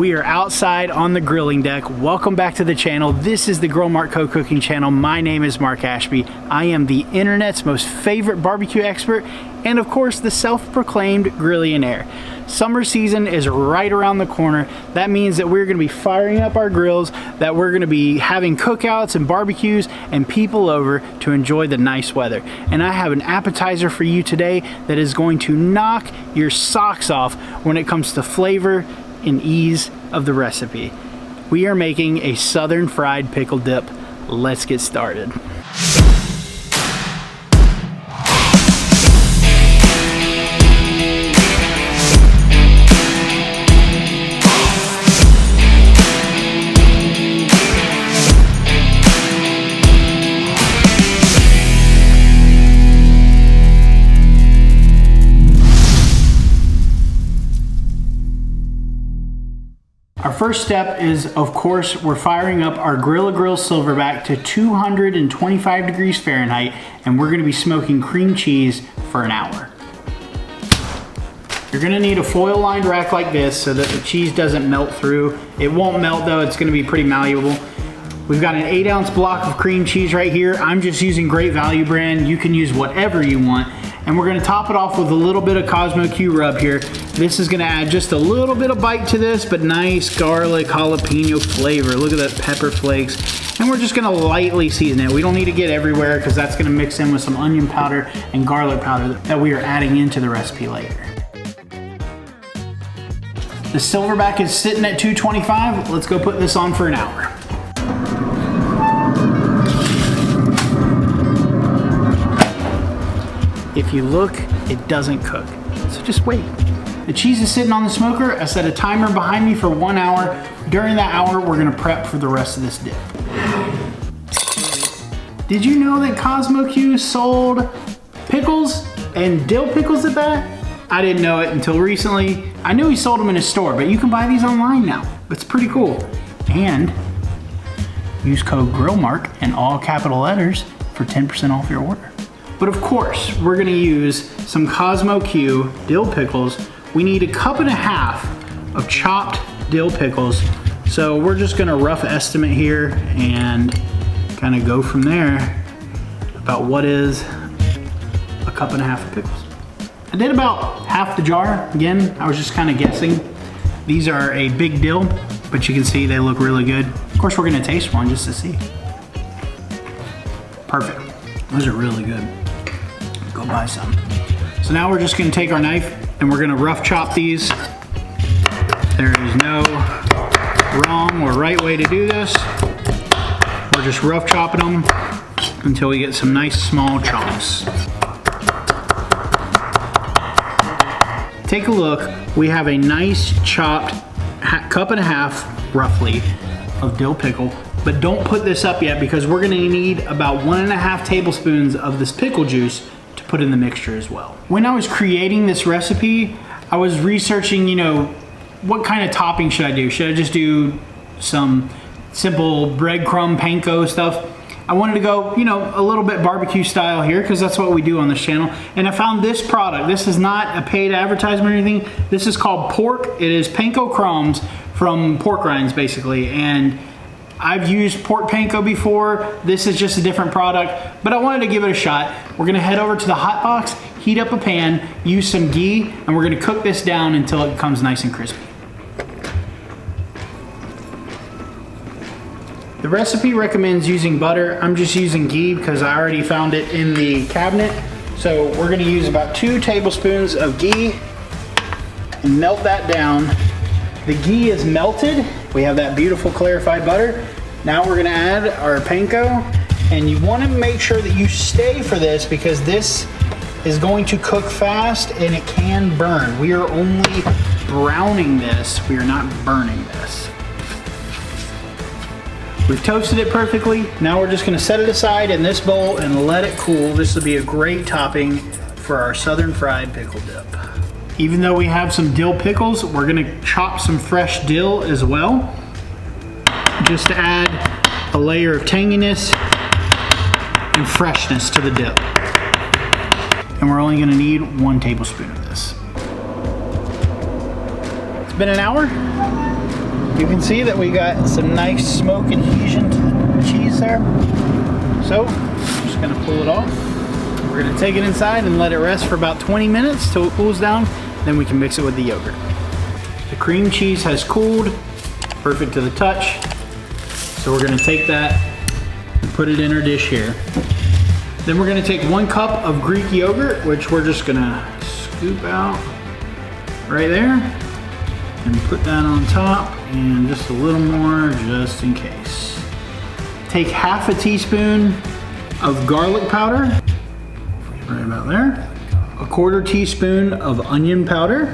We are outside on the grilling deck. Welcome back to the channel. This is the Grill Mark Co Cooking channel. My name is Mark Ashby. I am the internet's most favorite barbecue expert and of course the self-proclaimed Grillionaire. Summer season is right around the corner. That means that we're gonna be firing up our grills, that we're gonna be having cookouts and barbecues and people over to enjoy the nice weather. And I have an appetizer for you today that is going to knock your socks off when it comes to flavor and ease of the recipe. We are making a Southern Fried Pickle Dip. Let's get started. Our first step is, of course, we're firing up our Grilla Grills silverback to 225 degrees Fahrenheit, and we're gonna be smoking cream cheese for an hour. You're gonna need a foil lined rack like this so that the cheese doesn't melt through. It won't melt though, it's gonna be pretty malleable. We've got an 8-ounce block of cream cheese right here. I'm just using Great Value brand. You can use whatever you want. And we're gonna top it off with a little bit of Cosmo Q rub here. This is gonna add just a little bit of bite to this, but nice garlic jalapeno flavor. Look at that pepper flakes. And we're just gonna lightly season it. We don't need to get everywhere because that's gonna mix in with some onion powder and garlic powder that we are adding into the recipe later. The silverback is sitting at 225. Let's go put this on for an hour. If you look, it doesn't cook, so just wait. The cheese is sitting on the smoker. I set a timer behind me for 1 hour. During that hour, we're gonna prep for the rest of this dip. Did you know that Cosmo Q sold pickles and dill pickles at that? I didn't know it until recently. I knew he sold them in his store, but you can buy these online now. It's pretty cool. And use code GRILLMARK in all capital letters for 10% off your order. But of course, we're gonna use some Cosmo Q dill pickles. We need 1.5 cups of chopped dill pickles. So we're just gonna rough estimate here and kind of go from there about what is 1.5 cups of pickles. I did about half the jar. Again, I was just kind of guessing. These are a big dill, but you can see they look really good. Of course, we're gonna taste one just to see. Perfect, those are really good. Go buy some. So now we're just gonna take our knife and we're gonna rough chop these. There is no wrong or right way to do this. We're just rough chopping them until we get some nice small chunks. Take a look, we have a nice chopped 1.5 cups roughly of dill pickle, but don't put this up yet because we're gonna need about 1.5 tablespoons of this pickle juice to put in the mixture as well. When I was creating this recipe, I was researching, what kind of topping should I do? Should I just do some simple breadcrumb panko stuff? I wanted to go, a little bit barbecue style here because that's what we do on this channel. And I found this product. This is not a paid advertisement or anything. This is called pork. It is panko crumbs from pork rinds basically. And I've used pork panko before. This is just a different product, but I wanted to give it a shot. We're gonna head over to the hot box, heat up a pan, use some ghee, and we're gonna cook this down until it becomes nice and crispy. The recipe recommends using butter. I'm just using ghee because I already found it in the cabinet. So we're gonna use about 2 tablespoons of ghee and melt that down. The ghee is melted. We have that beautiful clarified butter. Now we're gonna add our panko, and you wanna make sure that you stay for this because this is going to cook fast and it can burn. We are only browning this. We are not burning this. We've toasted it perfectly. Now we're just gonna set it aside in this bowl and let it cool. This will be a great topping for our Southern Fried Pickle Dip. Even though we have some dill pickles, we're gonna chop some fresh dill as well, just to add a layer of tanginess and freshness to the dip. And we're only gonna need 1 tablespoon of this. It's been an hour. You can see that we got some nice smoke adhesion to the cheese there. So, I'm just gonna pull it off. We're gonna take it inside and let it rest for about 20 minutes till it cools down. Then we can mix it with the yogurt. The cream cheese has cooled, perfect to the touch. So we're gonna take that and put it in our dish here. Then we're gonna take 1 cup of Greek yogurt, which we're just gonna scoop out right there and put that on top, and just a little more just in case. Take half a teaspoon of garlic powder, right about there. A 1/4 teaspoon of onion powder.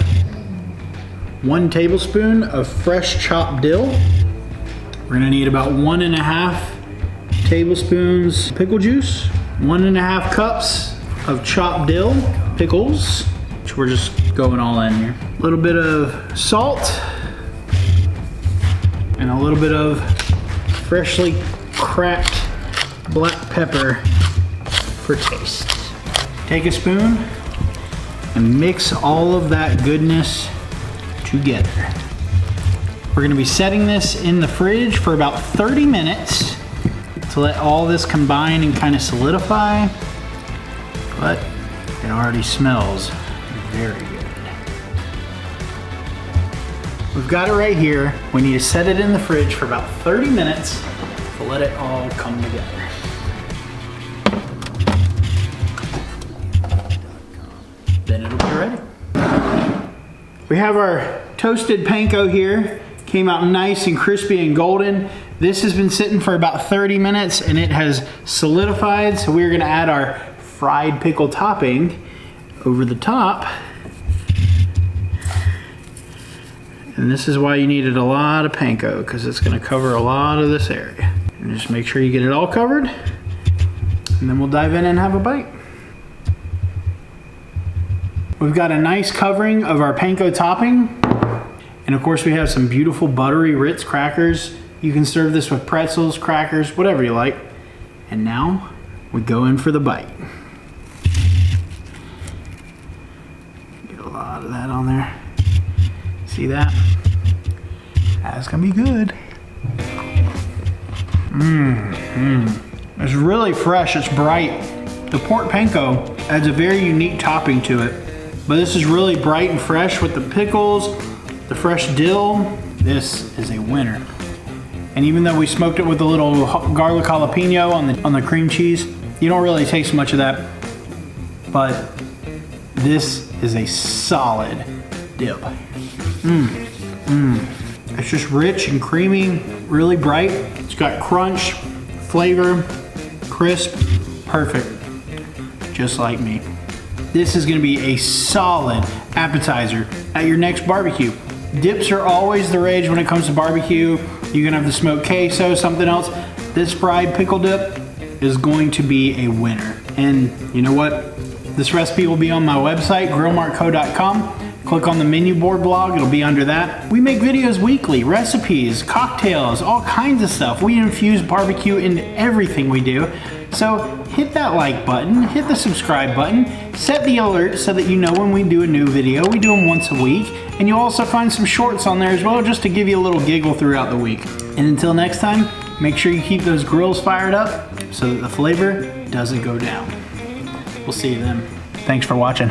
1 tablespoon of fresh chopped dill. We're gonna need about 1.5 tablespoons pickle juice. 1.5 cups of chopped dill, pickles, which we're just going all in here. A little bit of salt, and a little bit of freshly cracked black pepper for taste. Take a spoon and mix all of that goodness together. We're gonna be setting this in the fridge for about 30 minutes to let all this combine and kind of solidify, but it already smells very good. We've got it right here. We need to set it in the fridge for about 30 minutes to let it all come together. Then it'll be ready. We have our toasted panko here. Came out nice and crispy and golden. This has been sitting for about 30 minutes and it has solidified. So we're gonna add our fried pickle topping over the top. And this is why you needed a lot of panko, because it's gonna cover a lot of this area. And just make sure you get it all covered, and then we'll dive in and have a bite. We've got a nice covering of our panko topping. And of course we have some beautiful buttery Ritz crackers. You can serve this with pretzels, crackers, whatever you like. And now we go in for the bite. Get a lot of that on there. See that? That's gonna be good. It's really fresh, it's bright. The pork panko adds a very unique topping to it. But this is really bright and fresh with the pickles, the fresh dill. This is a winner. And even though we smoked it with a little garlic jalapeno on the cream cheese, you don't really taste much of that. But this is a solid dip. It's just rich and creamy, really bright. It's got crunch, flavor, crisp, perfect, just like me. This is gonna be a solid appetizer at your next barbecue. Dips are always the rage when it comes to barbecue. You're gonna have the smoked queso, something else. This fried pickle dip is going to be a winner. And you know what? This recipe will be on my website, grillmartco.com. Click on the menu board blog, it'll be under that. We make videos weekly, recipes, cocktails, all kinds of stuff. We infuse barbecue into everything we do. So hit that like button, hit the subscribe button, set the alert so that you know when we do a new video. We do them once a week, and you'll also find some shorts on there as well, just to give you a little giggle throughout the week. And until next time, make sure you keep those grills fired up so that the flavor doesn't go down. We'll see you then. Thanks for watching.